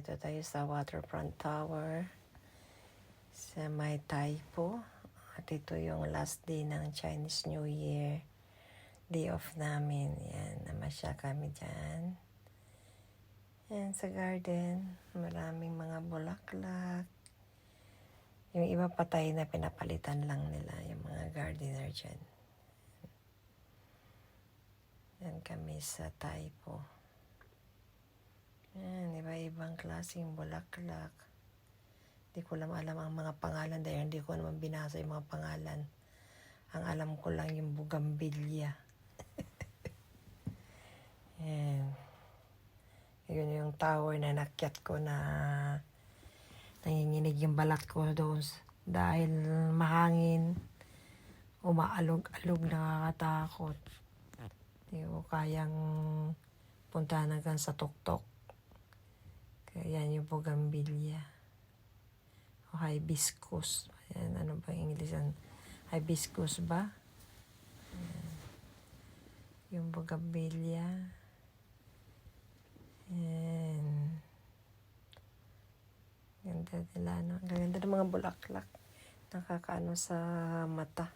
Nandito tayo sa Waterfront Tower sa may Taipo. At ito yung last day ng Chinese New Year. Day off namin. Yan, namasya kami dyan. Yan, sa garden. Maraming mga bulaklak. Yung iba patay na pinapalitan lang nila. Yung mga gardener dyan. Yan kami sa Taipo. Yan, iba-ibang klaseng bulaklak. Hindi ko alam ang mga pangalan dahil hindi ko naman binasa yung mga pangalan. Ang alam ko lang yung bugambilya. Yan. Yun yung tower na nakyat ko na nanginginig yung balat ko doon dahil mahangin. Umaalog-alog, nakakatakot. Hindi ko kayang puntahan hanggang sa tuktok. Kaya yan yung bugambilya. O hibiscus. Ayan, ano ba yung English? Hibiscus ba? Ayan. Yung bugambilya. Ayan. Ganda nila, no? Ganda ng mga bulaklak. Nakakaano sa mata.